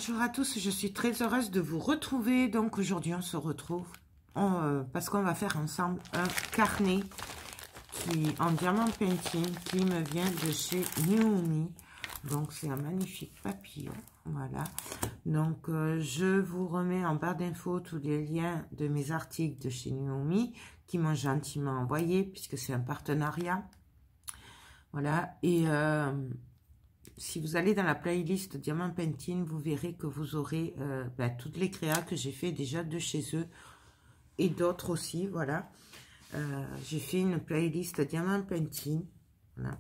Bonjour à tous, je suis très heureuse de vous retrouver. Donc aujourd'hui on se retrouve parce qu'on va faire ensemble un carnet en diamant painting qui me vient de chez Nuomi. Donc c'est un magnifique papillon, voilà. Donc je vous remets en barre d'infos tous les liens de mes articles de chez Nuomi qui m'ont gentiment envoyé puisque c'est un partenariat. Voilà, et si vous allez dans la playlist Diamant Painting, vous verrez que vous aurez toutes les créas que j'ai fait déjà de chez eux et d'autres aussi, voilà. J'ai fait une playlist Diamant Painting, voilà.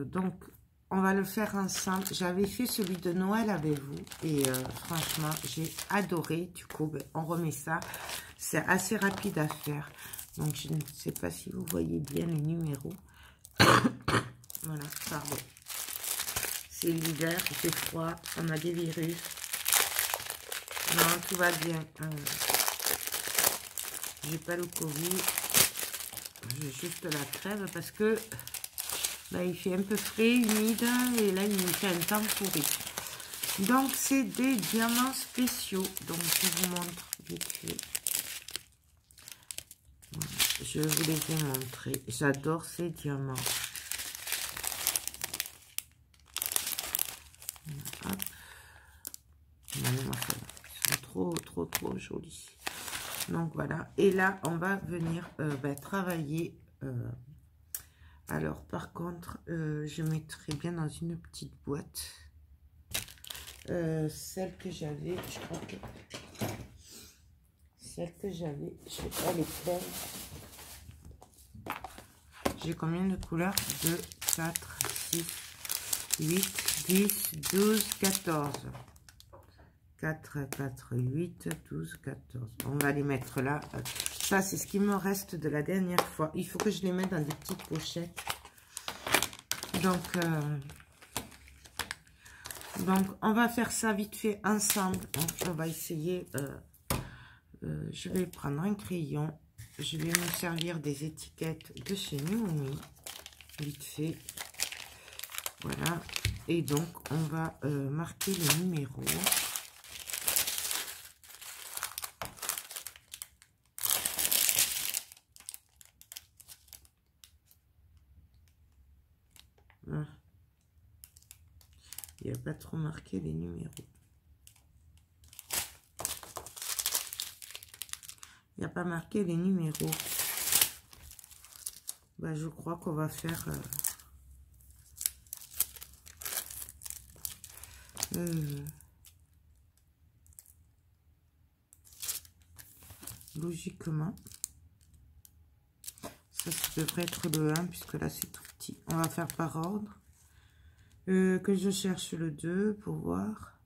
Donc, on va le faire ensemble. J'avais fait celui de Noël avec vous et franchement, j'ai adoré. Du coup, on remet ça. C'est assez rapide à faire. Donc, je ne sais pas si vous voyez bien les numéros. Voilà, pardon. C'est l'hiver, il fait froid, on a des virus. Non, tout va bien. J'ai pas le Covid. J'ai juste la crève parce que il fait un peu frais, humide. Et là, il me fait un temps pourri. Donc, c'est des diamants spéciaux. Donc, je vous montre vite fait. Voilà, je vous les ai montrés. J'adore ces diamants. Hop. Ils sont trop jolis. Donc voilà, et là on va venir travailler. Alors par contre, je mettrai bien dans une petite boîte celle que j'avais. Je crois que celle que j'avais, je sais pas, elle est pleine. J'ai combien de couleurs? 2, 4, 6, 8, 10, 12, 14. 4, 4, 8, 12, 14. On va les mettre là. Ça, c'est ce qui me reste de la dernière fois. Il faut que je les mette dans des petites pochettes. Donc, on va faire ça vite fait ensemble. Donc, on va essayer. Je vais prendre un crayon. Je vais me servir des étiquettes de chez Nuomi. Vite fait. Voilà. Et donc, on va marquer les numéros. Il n'y a pas trop marqué les numéros. Il n'y a pas marqué les numéros. Je crois qu'on va faire... logiquement. Ça devrait être le 1 puisque là c'est tout petit. On va faire par ordre. Que je cherche le 2 pour voir.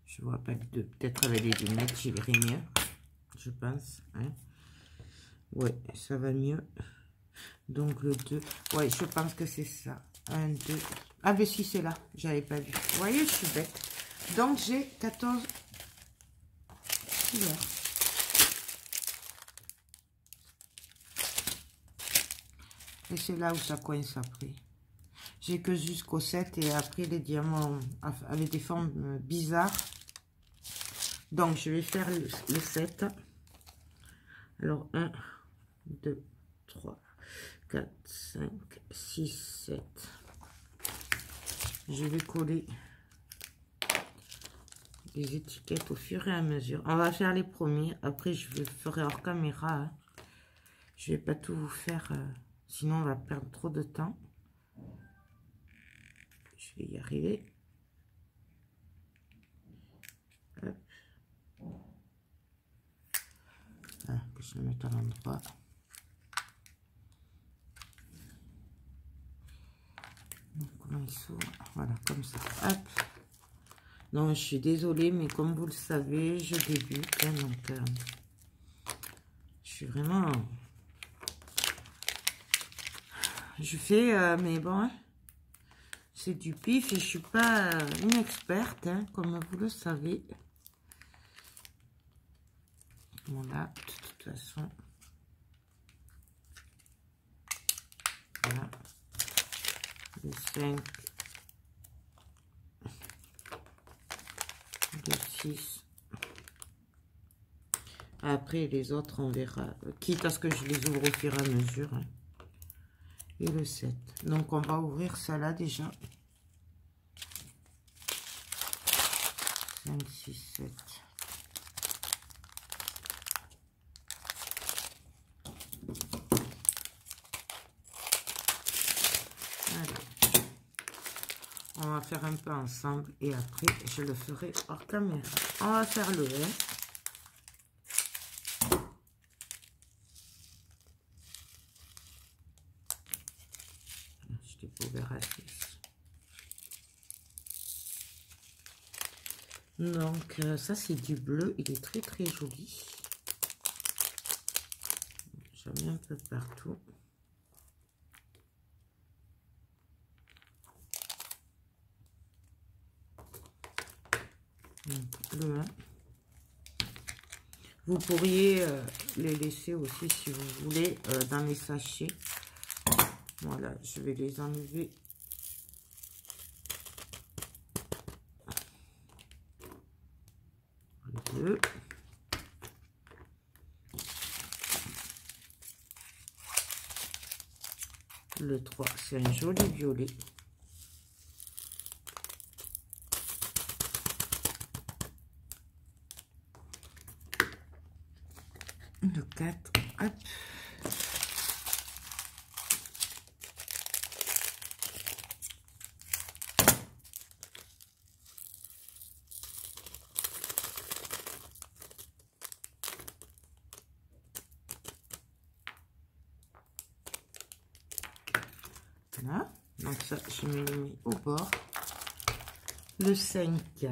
Je vois pas le 2. Peut-être avec les lunettes, j'y verrai mieux. Je pense. Hein. Ouais, ça va mieux. Donc le 2. Ouais, je pense que c'est ça. 1, 2. Ah ben si, c'est là. J'avais pas vu. Vous voyez, je suis bête. Donc j'ai 14 couleurs. Et c'est là où ça coince après. J'ai que jusqu'au 7 et après les diamants avec des formes bizarres. Donc je vais faire le 7. Alors 1, 2, 3, 4, 5, 6, 7. Je vais coller les étiquettes au fur et à mesure. On va faire les premiers. Après je ferai hors caméra. Hein. Je vais pas tout vous faire. Sinon, on va perdre trop de temps. Je vais y arriver. Hop. Ah, que je le mette à l'endroit. Comment il s'ouvre? Voilà, comme ça. Hop. Non, je suis désolée, mais comme vous le savez, je débute. Hein, donc, je suis vraiment... Je fais, mais bon, hein, c'est du pif et je suis pas une experte, hein, comme vous le savez. Voilà, de toute façon. Voilà. Le 5, le 6. Après, les autres, on verra. Quitte à ce que je les ouvre au fur et à mesure. Hein. Et le 7. Donc, on va ouvrir ça là déjà. 5, 6, 7. On va faire un peu ensemble et après je le ferai hors caméra. On va faire le 1. Je t'ai pas ouvert à 6. Donc ça c'est du bleu, il est très très joli. J'en mets un peu partout. Le 1. Vous pourriez les laisser aussi si vous voulez dans les sachets. Voilà, je vais les enlever. Le 2. Le 3, c'est un joli violet. Le 4, hop. Voilà, donc ça, je me le mets au bord. Le 5.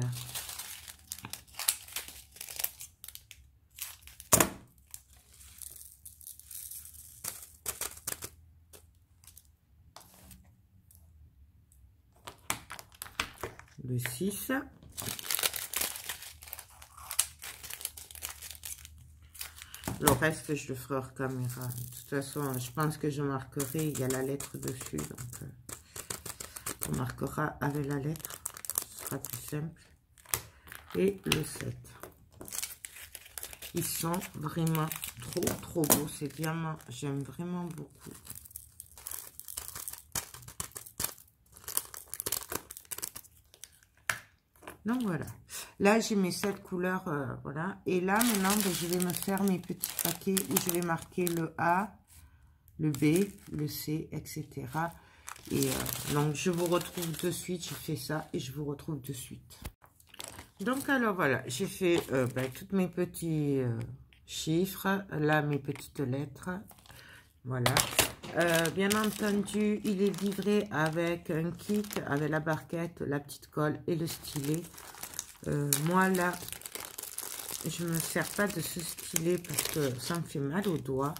Le 6. Le reste, je le ferai hors caméra. De toute façon, je pense que je marquerai, il y a la lettre dessus. Donc, on marquera avec la lettre. Ce sera plus simple. Et le 7. Ils sont vraiment trop beaux. Ces diamants, j'aime vraiment beaucoup. Donc voilà, là j'ai mes 7 couleurs, voilà. Et là maintenant, ben, je vais me faire mes petits paquets où je vais marquer le A, le B, le C, etc. Et donc je vous retrouve de suite, je fais ça et je vous retrouve de suite. Donc alors voilà, j'ai fait ben, tous mes petits chiffres, là mes petites lettres, voilà. Bien entendu, il est livré avec un kit, avec la barquette, la petite colle et le stylet. Moi, là, je ne me sers pas de ce stylet parce que ça me fait mal aux doigts.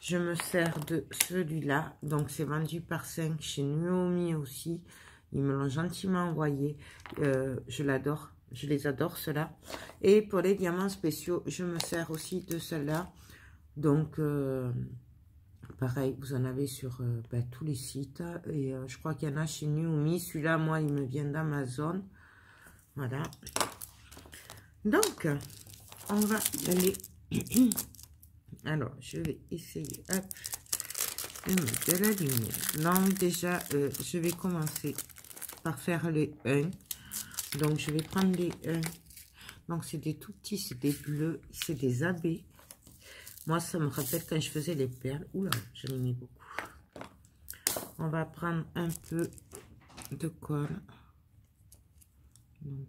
Je me sers de celui-là. Donc, c'est vendu par 5 chez Nuomi aussi. Ils me l'ont gentiment envoyé. Je l'adore. Je les adore, ceux-là. Et pour les diamants spéciaux, je me sers aussi de ceux-là. Donc... pareil, vous en avez sur ben, tous les sites. Et je crois qu'il y en a chez Nuomi. Celui-là, moi, il me vient d'Amazon. Voilà. Donc, on va y aller. Alors, je vais essayer hop, de mettre de la lumière. Donc, déjà, je vais commencer par faire les 1. Donc, je vais prendre les 1. Donc, c'est des tout petits, c'est des bleus, c'est des AB. Moi, ça me rappelle quand je faisais les perles. Oula, j'en ai mis beaucoup. On va prendre un peu de colle. Donc,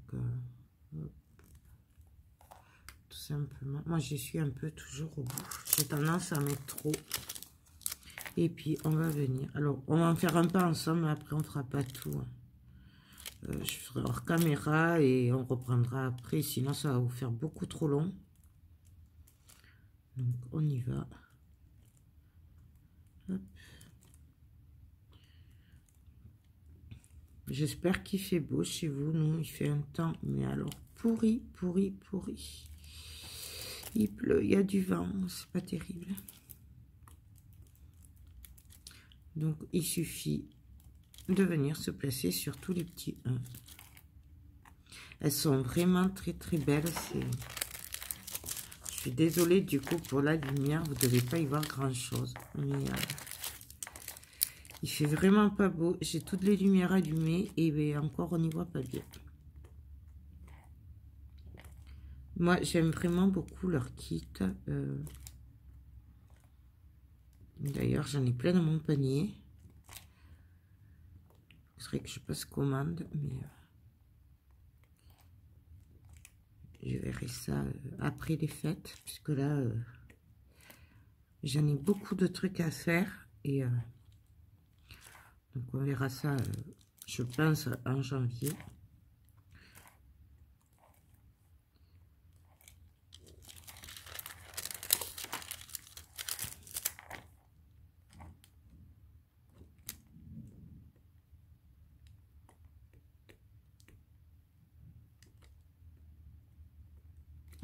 tout simplement. Moi, je suis un peu toujours au bout. J'ai tendance à mettre trop. Et puis, on va venir. Alors, on va en faire un peu ensemble, mais après, on ne fera pas tout. Je ferai hors caméra et on reprendra après. Sinon, ça va vous faire beaucoup trop long. Donc, on y va. J'espère qu'il fait beau chez vous. Nous, il fait un temps, mais alors pourri. Il pleut, il y a du vent, c'est pas terrible. Donc, il suffit de venir se placer sur tous les petits 1. Elles sont vraiment très très belles. Je suis désolée du coup pour la lumière. Vous ne devez pas y voir grand chose. Mais il fait vraiment pas beau. J'ai toutes les lumières allumées et bien, encore on n'y voit pas bien. Moi j'aime vraiment beaucoup leur kit. D'ailleurs j'en ai plein dans mon panier. Il faudrait que je passe commande. Mais je verrai ça après les fêtes. Puisque là j'en ai beaucoup de trucs à faire. Et donc on verra ça, je pense, en janvier.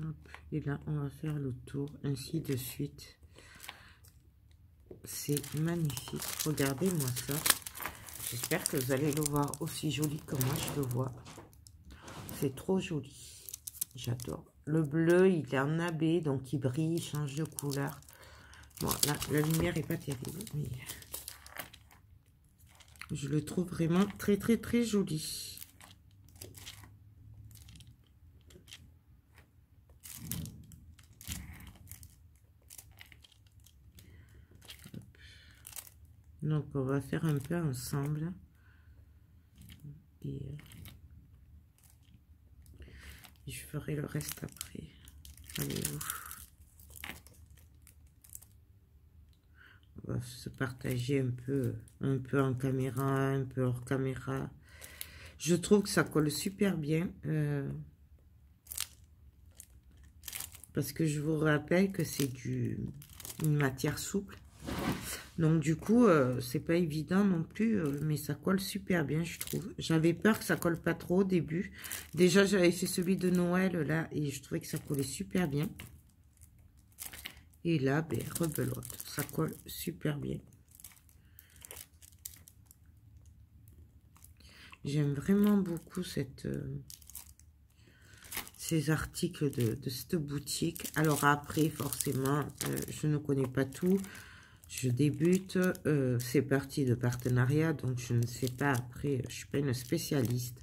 Hop, et là, on va faire le tour, ainsi de suite. C'est magnifique. Regardez-moi ça. J'espère que vous allez le voir aussi joli que moi je le vois. C'est trop joli. J'adore. Le bleu, il est en abbé, donc il brille, il change de couleur. Bon, là, la lumière est pas terrible, mais je le trouve vraiment très, très, très joli. Donc, on va faire un peu ensemble. Et je ferai le reste après. Allez-vous. On va se partager un peu en caméra, un peu hors caméra. Je trouve que ça colle super bien. Parce que je vous rappelle que c'est une matière souple. Donc du coup, c'est pas évident non plus, mais ça colle super bien, je trouve. J'avais peur que ça colle pas trop au début. Déjà, j'avais fait celui de Noël, là, et je trouvais que ça collait super bien. Et là, ben, rebelote, ça colle super bien. J'aime vraiment beaucoup ces articles de cette boutique. Alors après, forcément, je ne connais pas tout. Je débute, c'est parti de partenariat, donc je ne sais pas après, je ne suis pas une spécialiste.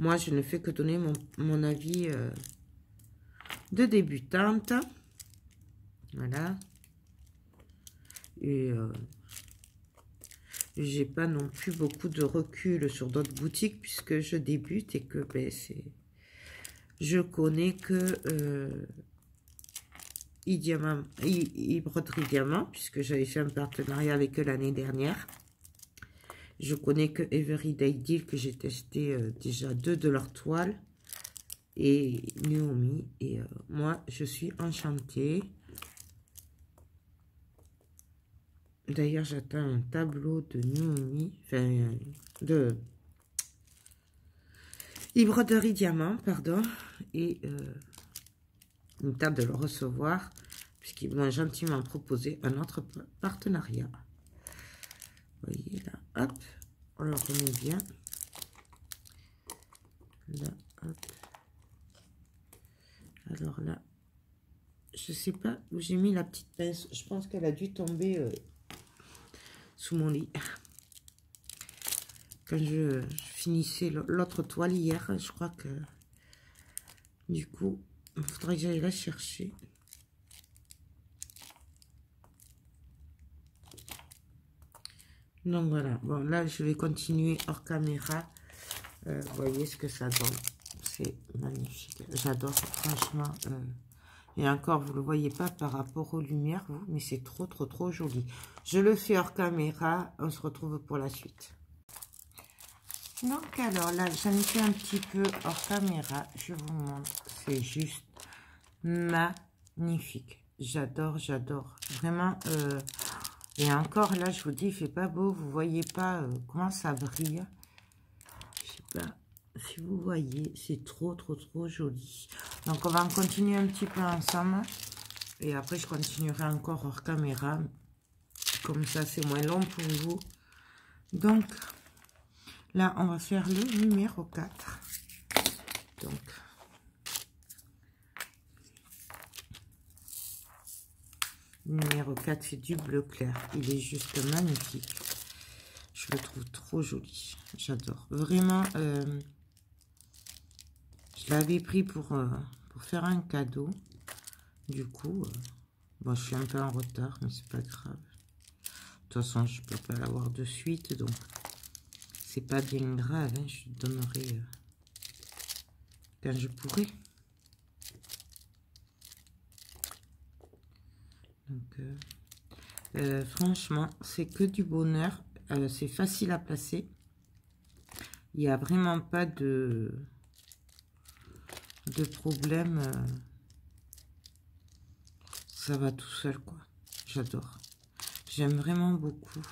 Moi, je ne fais que donner mon avis de débutante. Voilà. Et j'ai pas non plus beaucoup de recul sur d'autres boutiques puisque je débute et que ben, je connais que Broderie Diamant, puisque j'avais fait un partenariat avec eux l'année dernière. Je connais que Everyday Deal, que j'ai testé déjà 2 de leurs toiles. Et Naomi. Et moi, je suis enchantée. D'ailleurs, j'attends un tableau de Naomi. Enfin, de Broderie Diamant, pardon. Et une table de le recevoir, puisqu'ils m'ont gentiment proposé un autre partenariat. Vous voyez là, hop, on le remet bien. Là, hop. Alors là, je sais pas où j'ai mis la petite pince. Je pense qu'elle a dû tomber sous mon lit. Quand je finissais l'autre toile hier, je crois que du coup, il faudrait que j'aille la chercher. Donc voilà, bon là je vais continuer hors caméra. Vous voyez ce que ça donne. C'est magnifique. J'adore, franchement. Et encore, vous ne le voyez pas par rapport aux lumières, vous, mais c'est trop, trop, trop joli. Je le fais hors caméra. On se retrouve pour la suite. Donc alors là, j'en ai fait un petit peu hors caméra. Je vous montre. C'est juste magnifique. J'adore, j'adore. Vraiment. Et encore là, je vous dis, il fait pas beau. Vous voyez pas comment ça brille. Je sais pas si vous voyez. C'est trop, trop, trop joli. Donc, on va en continuer un petit peu ensemble. Et après, je continuerai encore hors caméra. comme ça c'est moins long pour vous. Donc là on va faire le numéro 4. Donc numéro 4, c'est du bleu clair. Il est juste magnifique. Je le trouve trop joli. J'adore. Vraiment, je l'avais pris pour faire un cadeau. Du coup, bon, je suis un peu en retard, mais c'est pas grave. De toute façon, je peux pas l'avoir de suite, donc c'est pas bien grave. Hein, je donnerai quand je pourrai. Donc, franchement, c'est que du bonheur. C'est facile à placer. Il n'y a vraiment pas de problème. Ça va tout seul, quoi. J'adore. J'aime vraiment beaucoup.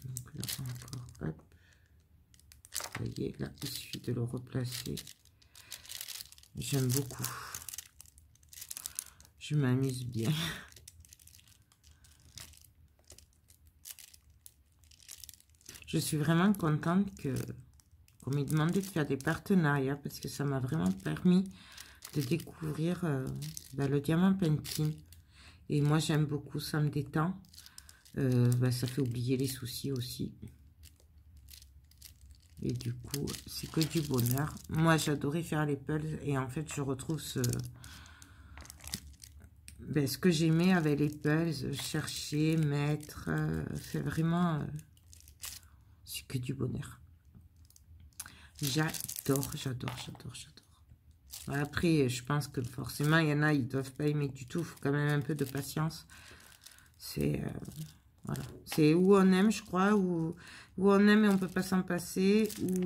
Donc là encore, hop. Ça y est, là, il suffit de le replacer. J'aime beaucoup. Je m'amuse bien. Je suis vraiment contente qu'on m'ait demandé de faire des partenariats parce que ça m'a vraiment permis de découvrir le diamant painting. Et moi, j'aime beaucoup, ça me détend. Ça fait oublier les soucis aussi. Et du coup, c'est que du bonheur. Moi, j'adorais faire les puzzles et en fait, je retrouve ce que j'aimais avec les puzzles, chercher, mettre, c'est vraiment... c'est que du bonheur. J'adore, j'adore, j'adore, j'adore. Après, je pense que forcément, il y en a, ils ne doivent pas aimer du tout. Il faut quand même un peu de patience. C'est... voilà. C'est où on aime, je crois, où on aime et on ne peut pas s'en passer, ou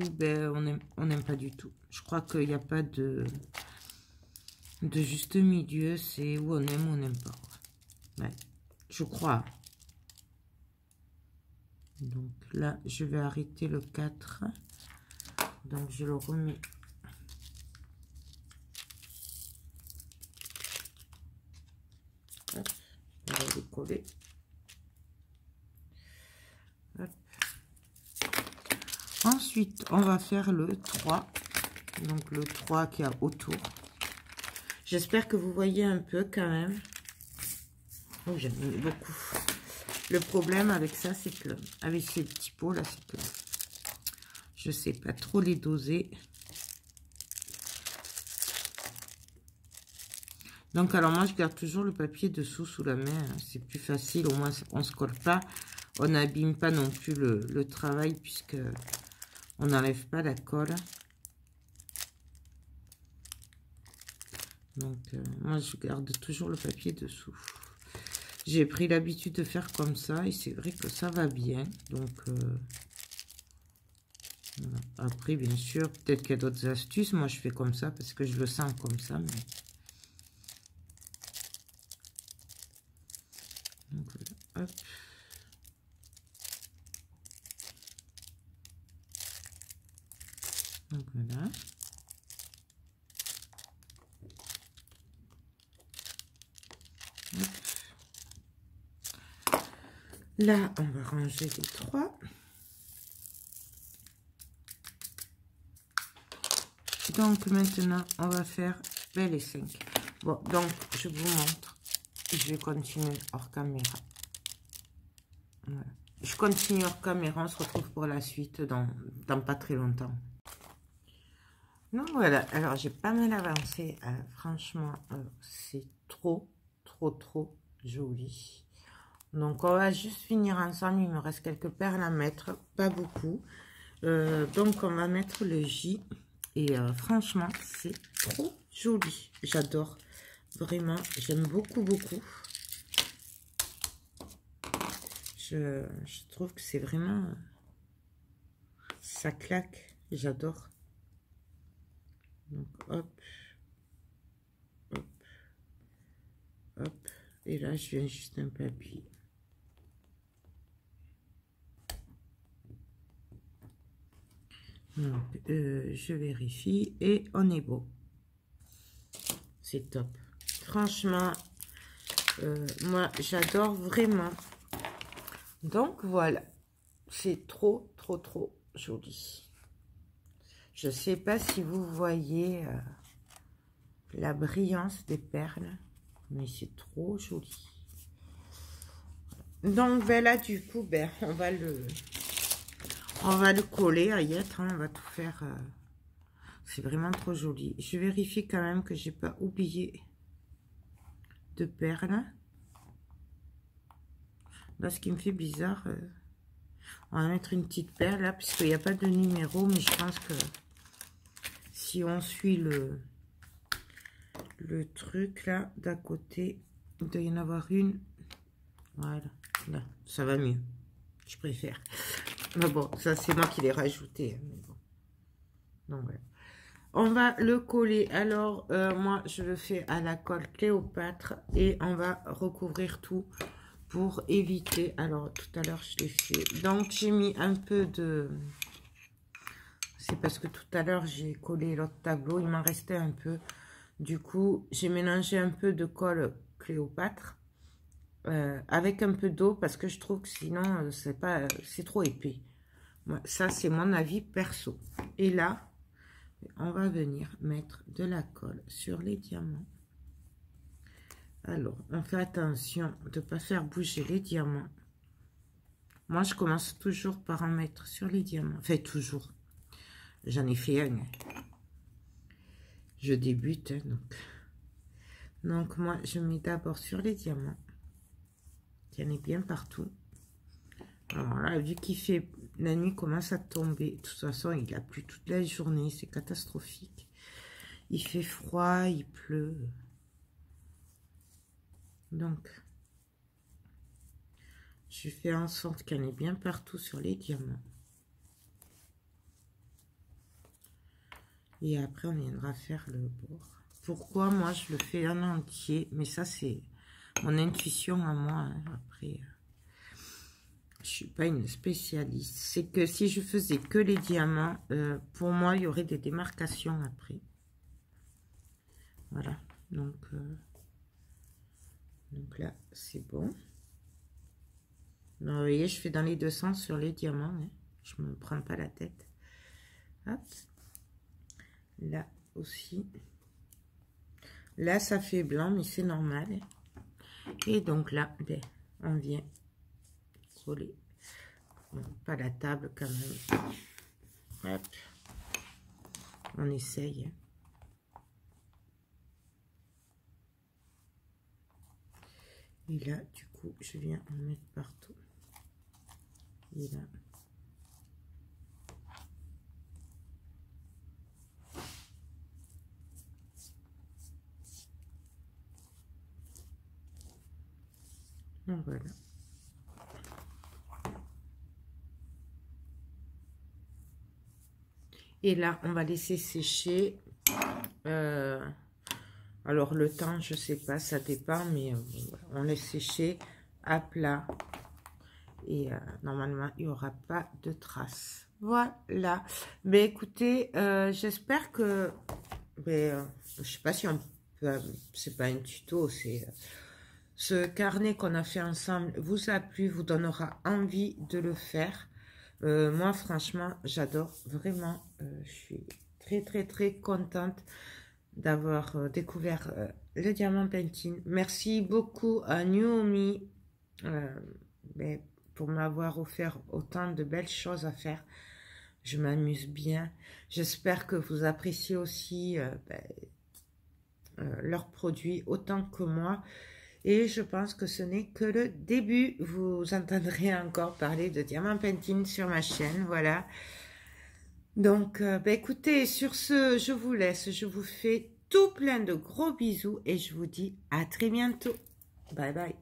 on n'aime pas du tout. Je crois qu'il n'y a pas de juste milieu, c'est où on aime ou on n'aime pas. Ouais, je crois. Donc là, je vais arrêter le 4. Donc je le remets. Hop, on va le coller. Hop. Ensuite, on va faire le 3. Donc le 3 qui a autour. J'espère que vous voyez un peu quand même. Oh, j'aime beaucoup. Le problème avec ça, c'est que avec ces petits pots là, c'est que je sais pas trop les doser. Donc alors moi je garde toujours le papier dessous sous la main. C'est plus facile, au moins on se colle pas. On n'abîme pas non plus le travail puisque on n'enlève pas la colle. Donc moi je garde toujours le papier dessous. J'ai pris l'habitude de faire comme ça et c'est vrai que ça va bien. Donc voilà. Après bien sûr peut-être qu'il y a d'autres astuces. Moi je fais comme ça parce que je le sens comme ça. Mais... donc voilà, hop. Donc voilà. Hop. Là, on va ranger les 3. Donc maintenant, on va faire les 5. Bon, donc je vous montre. Je vais continuer hors caméra. Voilà. Je continue hors caméra. On se retrouve pour la suite dans pas très longtemps. Donc voilà. Alors j'ai pas mal avancé. Franchement, c'est trop joli. Donc on va juste finir ensemble. Il me reste quelques perles à mettre. Pas beaucoup. Donc on va mettre le J. Et franchement, c'est trop joli. J'adore. Vraiment, j'aime beaucoup. Je trouve que c'est vraiment... ça claque. J'adore. Donc, hop. Hop. Hop. Et là, je viens juste un peu appuyer. Donc, je vérifie et on est beau. C'est top. Franchement, moi, j'adore vraiment. Donc, voilà. C'est trop, trop, trop joli. Je ne sais pas si vous voyez la brillance des perles, mais c'est trop joli. Donc, ben là, du coup, ben, on va le coller à Yêtre, hein, on va tout faire. C'est vraiment trop joli. Je vérifie quand même que j'ai pas oublié de perles. Là, ce qui me fait bizarre, on va mettre une petite perle là, puisqu'il n'y a pas de numéro, mais je pense que si on suit le truc là, d'à côté, il doit y en avoir une. Voilà, là, ça va mieux. Je préfère. Mais bon, ça c'est moi qui l'ai rajouté. Mais bon. Donc voilà. On va le coller. Alors, moi, je le fais à la colle Cléopâtre et on va recouvrir tout pour éviter. Alors, tout à l'heure, je l'ai fait. Donc, j'ai mis un peu de... C'est parce que tout à l'heure, j'ai collé l'autre tableau. Il m'en restait un peu. Du coup, j'ai mélangé un peu de colle Cléopâtre avec un peu d'eau parce que je trouve que sinon, c'est trop épais. Ça, c'est mon avis perso. Et là... on va venir mettre de la colle sur les diamants. Alors, on fait attention de ne pas faire bouger les diamants. Moi, je commence toujours par en mettre sur les diamants. Enfin, toujours. J'en ai fait un. Je débute, hein, donc. Donc, moi, je mets d'abord sur les diamants. Il y en a bien partout. Alors là, vu qu'il fait... la nuit commence à tomber. De toute façon, il a plu toute la journée. C'est catastrophique. Il fait froid, il pleut. Donc, je fais en sorte qu'il y en ait bien partout sur les diamants. Et après, on viendra faire le bord. Pourquoi moi, je le fais en entier? Mais ça, c'est mon intuition à moi. Hein. Après... je suis pas une spécialiste. C'est que si je faisais que les diamants, pour moi, il y aurait des démarcations après. Voilà. Donc là, c'est bon. Donc, vous voyez, je fais dans les deux sens sur les diamants. Hein. Je me prends pas la tête. Hop. Là aussi. Là, ça fait blanc, mais c'est normal. Et donc là, ben, on vient coller. Bon, pas la table quand même. Hop. On essaye. Et là, du coup, je viens en mettre partout. Et là. Donc voilà. Et là, on va laisser sécher. Alors, le temps, je sais pas, ça dépend, mais on laisse sécher à plat. Et normalement, il n'y aura pas de traces. Voilà. Mais écoutez, j'espère que... je sais pas si on peut... c'est pas un tuto, c'est... ce carnet qu'on a fait ensemble vous a plu, vous donnera envie de le faire. Moi, franchement, j'adore vraiment. Je suis très, très, très contente d'avoir découvert le diamant painting. Merci beaucoup à Naomi pour m'avoir offert autant de belles choses à faire. Je m'amuse bien. J'espère que vous appréciez aussi leurs produits autant que moi. Et je pense que ce n'est que le début. Vous entendrez encore parler de diamant painting sur ma chaîne. Voilà. Donc, écoutez, sur ce, je vous laisse. Je vous fais tout plein de gros bisous et je vous dis à très bientôt. Bye bye.